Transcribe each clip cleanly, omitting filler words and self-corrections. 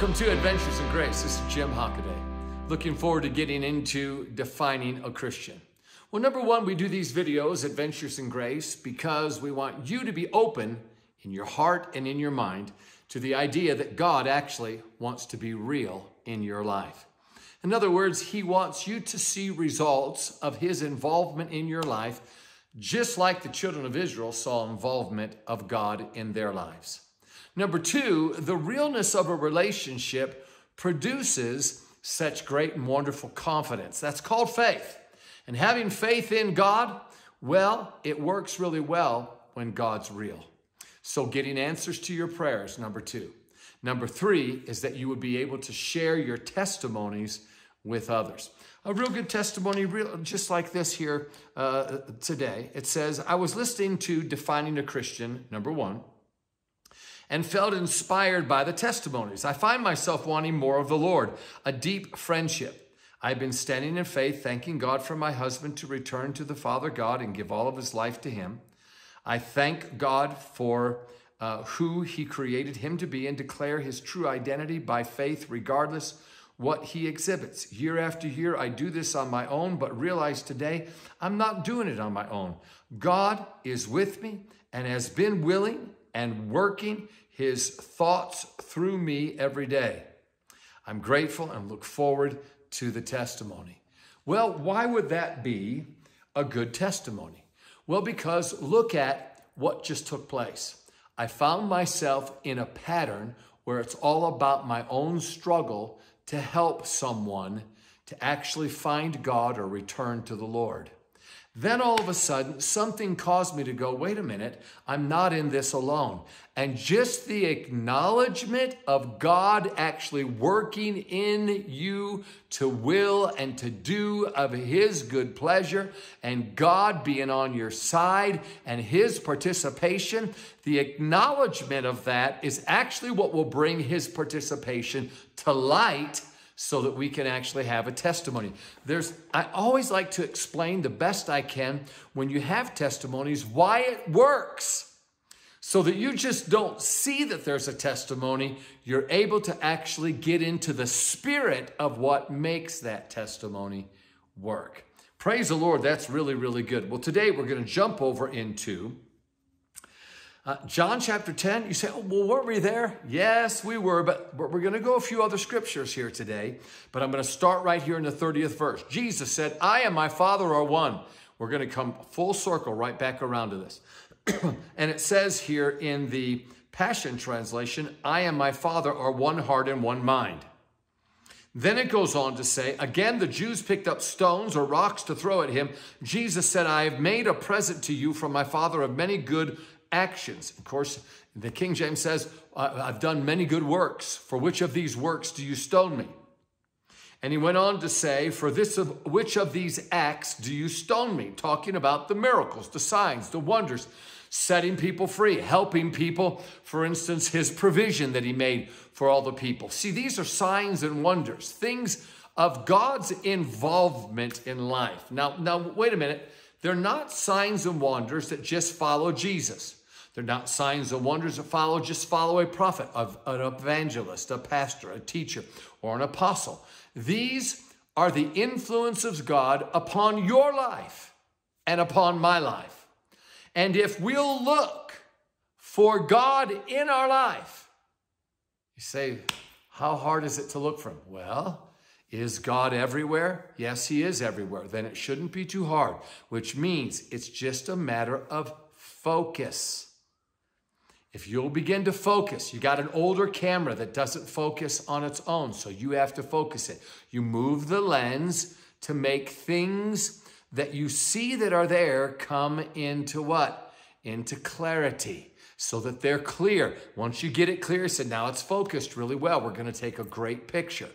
Welcome to Adventures in Grace. This is Jim Hockaday. Looking forward to getting into defining a Christian. Well, number one, we do these videos, Adventures in Grace, because we want you to be open in your heart and in your mind to the idea that God actually wants to be real in your life. In other words, He wants you to see results of His involvement in your life, just like the children of Israel saw involvement of God in their lives. Number two, the realness of a relationship produces such great and wonderful confidence. That's called faith. And having faith in God, well, it works really well when God's real. So getting answers to your prayers, number two. Number three is that you would be able to share your testimonies with others. A real good testimony, just like this here today. It says, I was listening to Defining a Christian, number one, and felt inspired by the testimonies. I find myself wanting more of the Lord, a deep friendship. I've been standing in faith, thanking God for my husband to return to the Father God and give all of his life to Him. I thank God for who He created him to be and declare His true identity by faith, regardless what he exhibits. Year after year, I do this on my own, but realize today I'm not doing it on my own. God is with me and has been willing and working His thoughts through me every day. I'm grateful and look forward to the testimony. Well, why would that be a good testimony? Well, because look at what just took place. I found myself in a pattern where it's all about my own struggle to help someone to actually find God or return to the Lord. Then all of a sudden, something caused me to go, wait a minute, I'm not in this alone. And just the acknowledgement of God actually working in you to will and to do of His good pleasure, and God being on your side and His participation, the acknowledgement of that is actually what will bring His participation to light, so that we can actually have a testimony. I always like to explain the best I can when you have testimonies why it works, so that you just don't see that there's a testimony. You're able to actually get into the spirit of what makes that testimony work. Praise the Lord. That's really, really good. Well, today we're going to jump over into John chapter 10, you say, oh, well, weren't we there? Yes, we were, but we're going to go a few other scriptures here today. But I'm going to start right here in the 30th verse. Jesus said, I and my Father are one. We're going to come full circle right back around to this. And it says here in the Passion Translation, I and my Father are one heart and one mind. Then it goes on to say, again, the Jews picked up stones or rocks to throw at him. Jesus said, I have made a present to you from my Father of many good actions. Of course, the King James says, I've done many good works. For which of these works do you stone me? And he went on to say, which of these acts do you stone me? Talking about the miracles, the signs, the wonders, setting people free, helping people. For instance, His provision that He made for all the people. See, these are signs and wonders, things of God's involvement in life. Now, wait a minute. They're not signs and wonders that just follow Jesus. They're not signs and wonders that just follow a prophet, an evangelist, a pastor, a teacher, or an apostle. These are the influences of God upon your life and upon my life. And if we'll look for God in our life, you say, how hard is it to look for Him? Well, is God everywhere? Yes, He is everywhere. Then it shouldn't be too hard, which means it's just a matter of focus. If you'll begin to focus, you got an older camera that doesn't focus on its own, so you have to focus it. You move the lens to make things that you see that are there come into what? Into clarity, so that they're clear. Once you get it clear, so now it's focused really well. We're going to take a great picture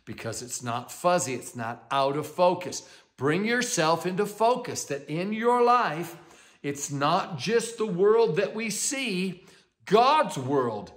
because it's not fuzzy. It's not out of focus. Bring yourself into focus that in your life, it's not just the world that we see. God's world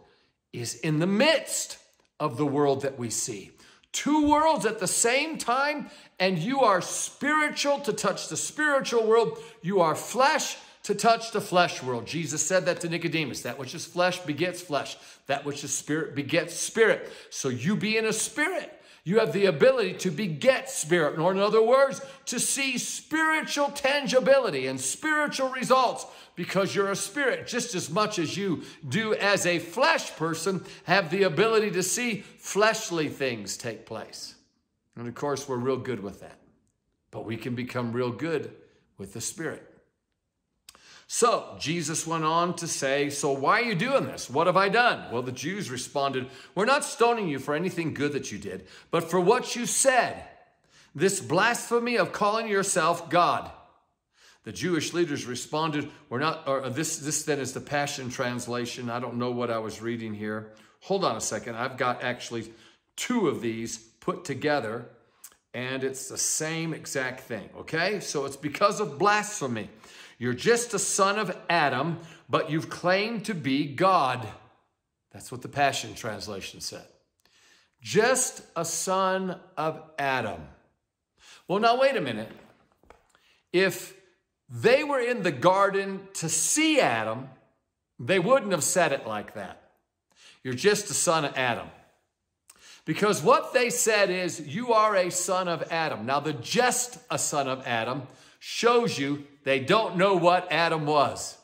is in the midst of the world that we see. Two worlds at the same time, and you are spiritual to touch the spiritual world. You are flesh to touch the flesh world. Jesus said that to Nicodemus. That which is flesh begets flesh. That which is spirit begets spirit. So you being a spirit, you have the ability to beget spirit, or in other words, to see spiritual tangibility and spiritual results because you're a spirit, just as much as you do as a flesh person have the ability to see fleshly things take place. And of course, we're real good with that. But we can become real good with the Spirit. So Jesus went on to say, so why are you doing this? What have I done? Well, the Jews responded, we're not stoning you for anything good that you did, but for what you said, this blasphemy of calling yourself God. The Jewish leaders responded, we're not, or this then is the Passion Translation. I don't know what I was reading here. Hold on a second. I've got actually two of these put together, and it's the same exact thing, okay? So it's because of blasphemy. You're just a son of Adam, but you've claimed to be God. That's what the Passion Translation said. Just a son of Adam. Well, now wait a minute. If they were in the garden to see Adam, they wouldn't have said it like that. You're just a son of Adam. Because what they said is, you are a son of Adam. Now, the just a son of Adam shows you they don't know what Adam was.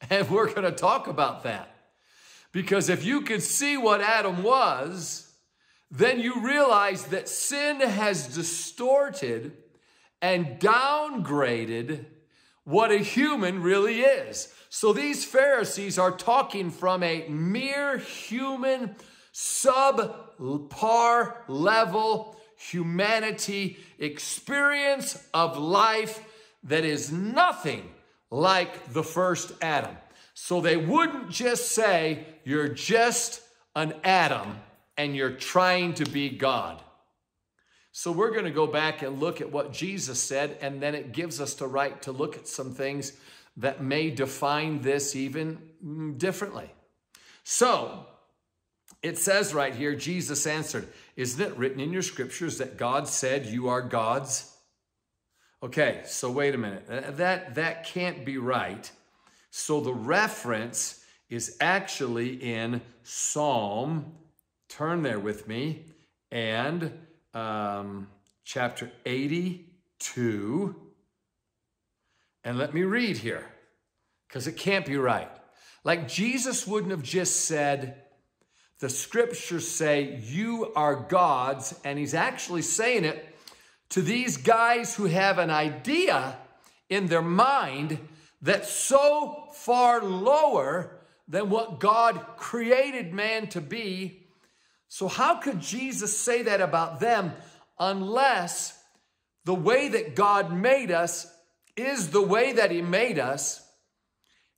And we're going to talk about that. Because if you could see what Adam was, then you realize that sin has distorted and downgraded what a human really is. So these Pharisees are talking from a mere human, subpar level humanity experience of life that is nothing like the first Adam. So they wouldn't just say, you're just an Adam and you're trying to be God. So we're going to go back and look at what Jesus said, and then it gives us the right to look at some things that may define this even differently. So it says right here, Jesus answered, isn't it written in your scriptures that God said you are gods? Okay, so wait a minute. That can't be right. So the reference is actually in Psalm, turn there with me, and chapter 82. And let me read here, because it can't be right. Like Jesus wouldn't have just said, the scriptures say you are gods, and he's actually saying it to these guys who have an idea in their mind that's so far lower than what God created man to be. So how could Jesus say that about them unless the way that God made us is the way that he made us,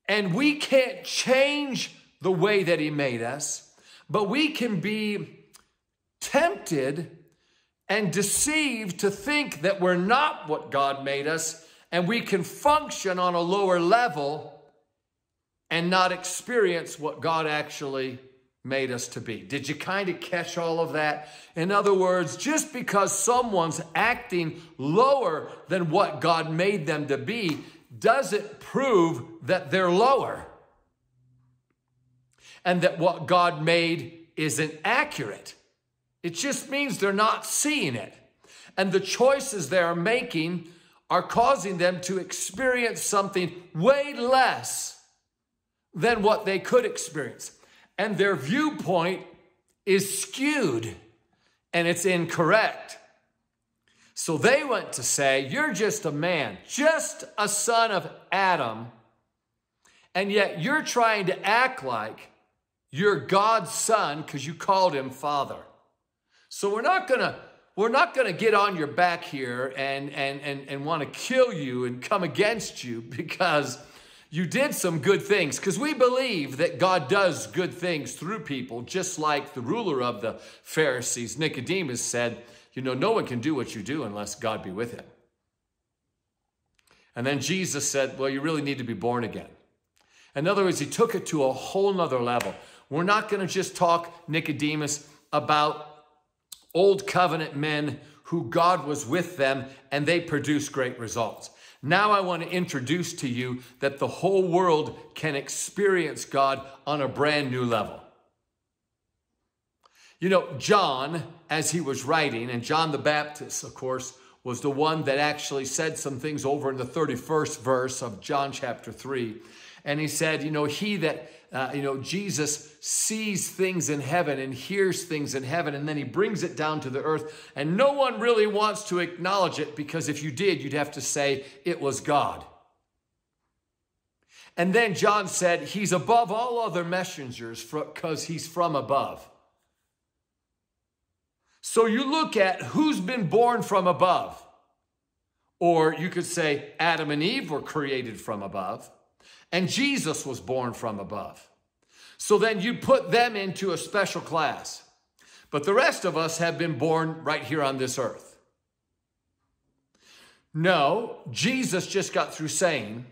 and we can't change the way that he made us, but we can be tempted and deceived to think that we're not what God made us, and we can function on a lower level and not experience what God actually made us to be. Did you kind of catch all of that? In other words, just because someone's acting lower than what God made them to be doesn't prove that they're lower and that what God made isn't accurate. It just means they're not seeing it. And the choices they're making are causing them to experience something way less than what they could experience. And their viewpoint is skewed and it's incorrect. So they went to say, you're just a man, just a son of Adam, and yet you're trying to act like you're God's son because you called him Father. So we're not gonna get on your back here and want to kill you and come against you because you did some good things, because we believe that God does good things through people, just like the ruler of the Pharisees, Nicodemus, said, you know, no one can do what you do unless God be with him. And then Jesus said, well, you really need to be born again. In other words, he took it to a whole nother level. We're not going to just talk, Nicodemus, about old covenant men who God was with them and they produced great results. Now I want to introduce to you that the whole world can experience God on a brand new level. You know, John, as he was writing, and John the Baptist, of course, was the one that actually said some things over in the 31st verse of John chapter 3. And he said, Jesus sees things in heaven and hears things in heaven, and then he brings it down to the earth. And no one really wants to acknowledge it, because if you did, you'd have to say it was God. And then John said, he's above all other messengers because he's from above. So you look at who's been born from above. Or you could say Adam and Eve were created from above. And Jesus was born from above. So then you put them into a special class. But the rest of us have been born right here on this earth. No, Jesus just got through saying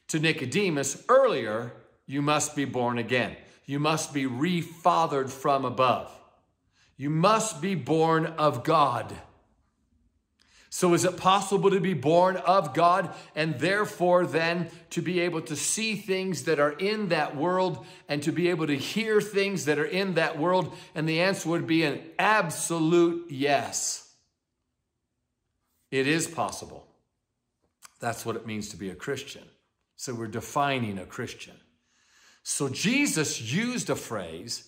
to Nicodemus earlier, you must be born again. You must be refathered from above. You must be born of God. So is it possible to be born of God and therefore then to be able to see things that are in that world and to be able to hear things that are in that world? And the answer would be an absolute yes. It is possible. That's what it means to be a Christian. So we're defining a Christian. So Jesus used a phrase.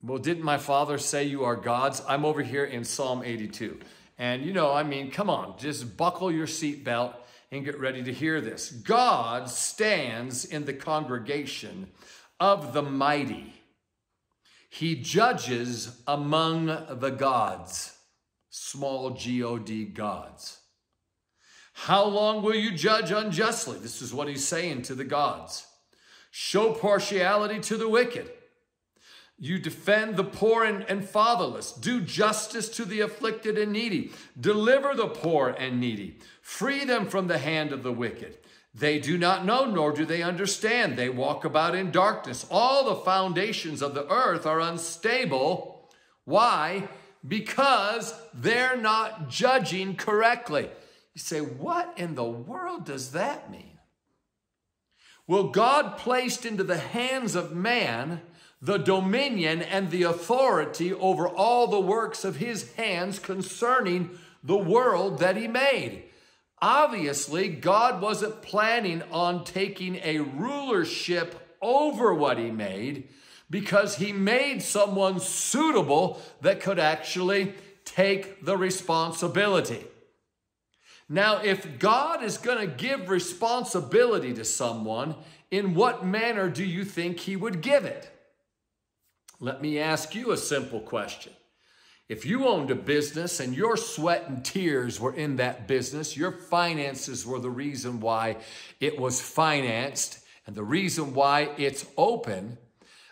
Well, didn't my Father say you are gods? I'm over here in Psalm 82. And, come on, just buckle your seatbelt and get ready to hear this. God stands in the congregation of the mighty. He judges among the gods, small G-O-D, gods. How long will you judge unjustly? This is what he's saying to the gods. Show partiality to the wicked. You defend the poor and fatherless. Do justice to the afflicted and needy. Deliver the poor and needy. Free them from the hand of the wicked. They do not know, nor do they understand. They walk about in darkness. All the foundations of the earth are unstable. Why? Because they're not judging correctly. You say, what in the world does that mean? Well, God placed into the hands of man the dominion and the authority over all the works of his hands concerning the world that he made. Obviously, God wasn't planning on taking a rulership over what he made, because he made someone suitable that could actually take the responsibility. Now, if God is going to give responsibility to someone, in what manner do you think he would give it? Let me ask you a simple question. If you owned a business and your sweat and tears were in that business, your finances were the reason why it was financed and the reason why it's open,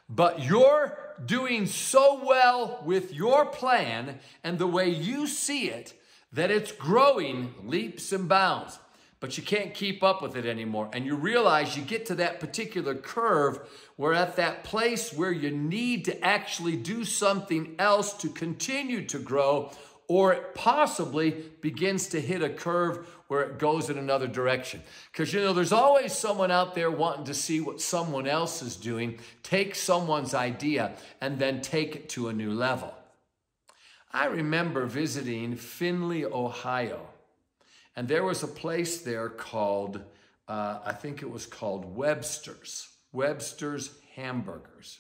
but you're doing so well with your plan and the way you see it that it's growing leaps and bounds, but you can't keep up with it anymore. And you realize you get to that particular curve where at that place where you need to actually do something else to continue to grow, or it possibly begins to hit a curve where it goes in another direction. Because, there's always someone out there wanting to see what someone else is doing, take someone's idea, and then take it to a new level. I remember visiting Findlay, Ohio, and there was a place there called, I think it was called Webster's Hamburgers.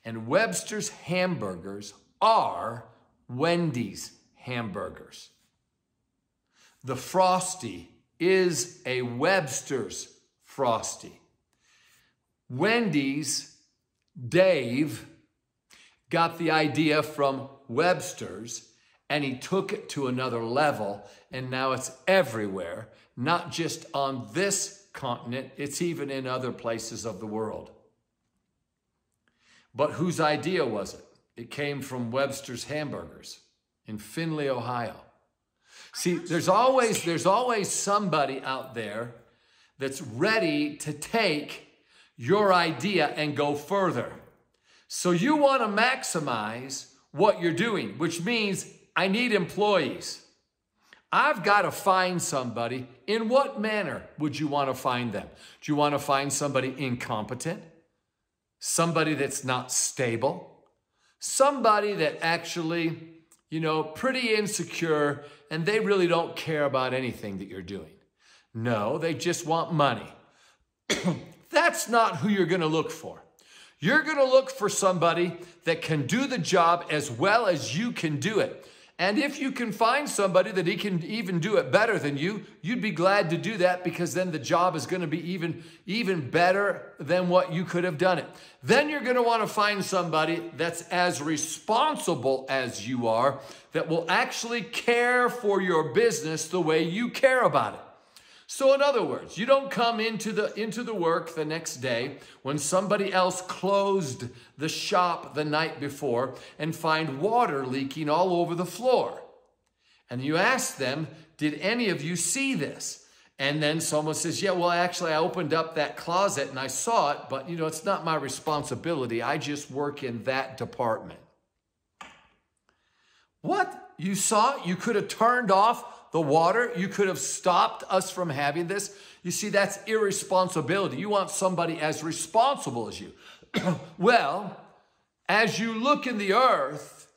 And Webster's Hamburgers are Wendy's hamburgers. The Frosty is a Webster's Frosty. Wendy's Dave got the idea from Webster's, and he took it to another level, and now it's everywhere, not just on this continent, it's even in other places of the world. But whose idea was it? It came from Webster's Hamburgers in Findlay, Ohio. See, there's always somebody out there that's ready to take your idea and go further. So you want to maximize what you're doing, which means I need employees. I've got to find somebody. In what manner would you want to find them? Do you want to find somebody incompetent? Somebody that's not stable? Somebody that actually, pretty insecure, and they really don't care about anything that you're doing? No, they just want money. That's not who you're going to look for. You're going to look for somebody that can do the job as well as you can do it. And if you can find somebody that he can even do it better than you, you'd be glad to do that, because then the job is going to be even better than what you could have done it. Then you're going to want to find somebody that's as responsible as you are, that will actually care for your business the way you care about it. So in other words, you don't come into the work the next day when somebody else closed the shop the night before and find water leaking all over the floor. And you ask them, did any of you see this? And then someone says, yeah, well, actually, I opened up that closet and I saw it, but it's not my responsibility. I just work in that department. What? You saw it? You could have turned off the water. You could have stopped us from having this. You see, that's irresponsibility. You want somebody as responsible as you. Well, as you look in the earth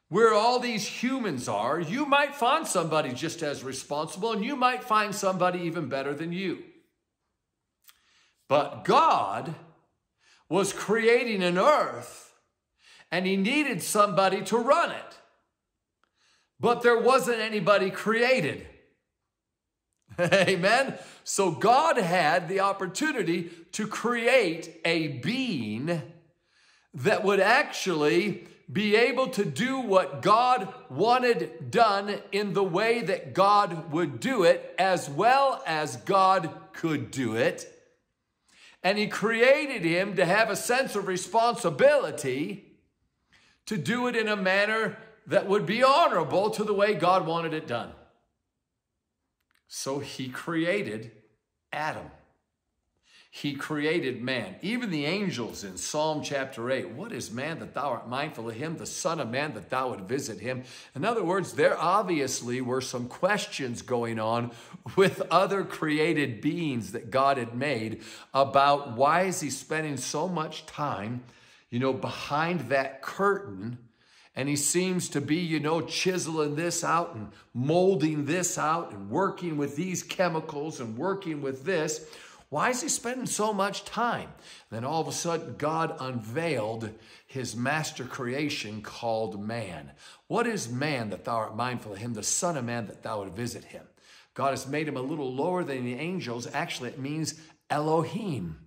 where all these humans are, you might find somebody just as responsible, and you might find somebody even better than you. But God was creating an earth, and he needed somebody to run it. But there wasn't anybody created. Amen? So God had the opportunity to create a being that would actually be able to do what God wanted done in the way that God would do it, as well as God could do it. And he created him to have a sense of responsibility to do it in a manner that would be honorable to the way God wanted it done. So he created Adam. He created man. Even the angels in Psalm chapter 8, what is man that thou art mindful of him, the son of man that thou would visit him? In other words, there obviously were some questions going on with other created beings that God had made about why is he spending so much time, behind that curtain. And he seems to be, chiseling this out and molding this out and working with these chemicals and working with this. Why is he spending so much time? And then all of a sudden, God unveiled his master creation called man. What is man that thou art mindful of him, the son of man that thou would visit him? God has made him a little lower than the angels. Actually, it means Elohim.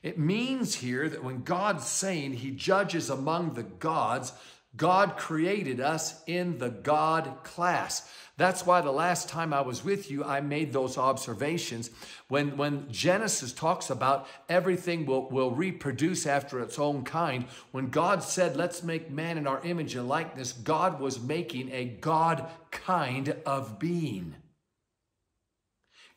It means here that when God's saying he judges among the gods, God created us in the God class. That's why the last time I was with you, I made those observations. When Genesis talks about everything will reproduce after its own kind, when God said, let's make man in our image and likeness, God was making a God kind of being.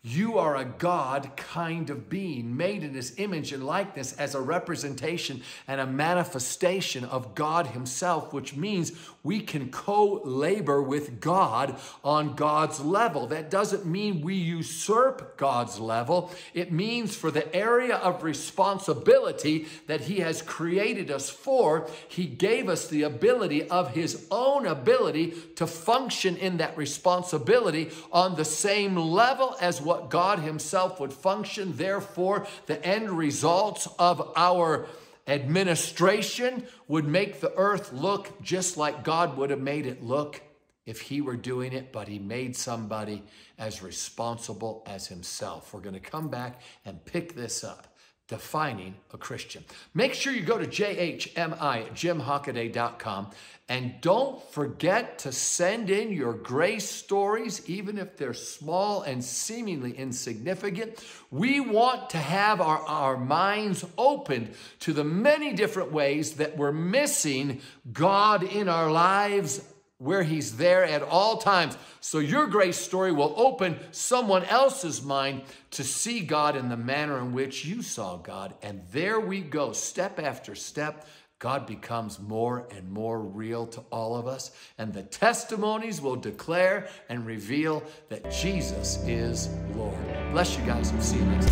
You are a God kind of being, made in his image and likeness as a representation and a manifestation of God himself, which means we can co-labor with God on God's level. That doesn't mean we usurp God's level. It means for the area of responsibility that he has created us for, he gave us the ability of his own ability to function in that responsibility on the same level as what God himself would function. Therefore, the end results of our administration would make the earth look just like God would have made it look if he were doing it, but he made somebody as responsible as himself. We're going to come back and pick this up. Defining a Christian. Make sure you go to jhmi@jimhockaday.com, and don't forget to send in your grace stories, even if they're small and seemingly insignificant. We want to have our minds opened to the many different ways that we're missing God in our lives, where he's there at all times. So your grace story will open someone else's mind to see God in the manner in which you saw God. And there we go, step after step, God becomes more and more real to all of us, and the testimonies will declare and reveal that Jesus is Lord. Bless you guys. We'll see you next time.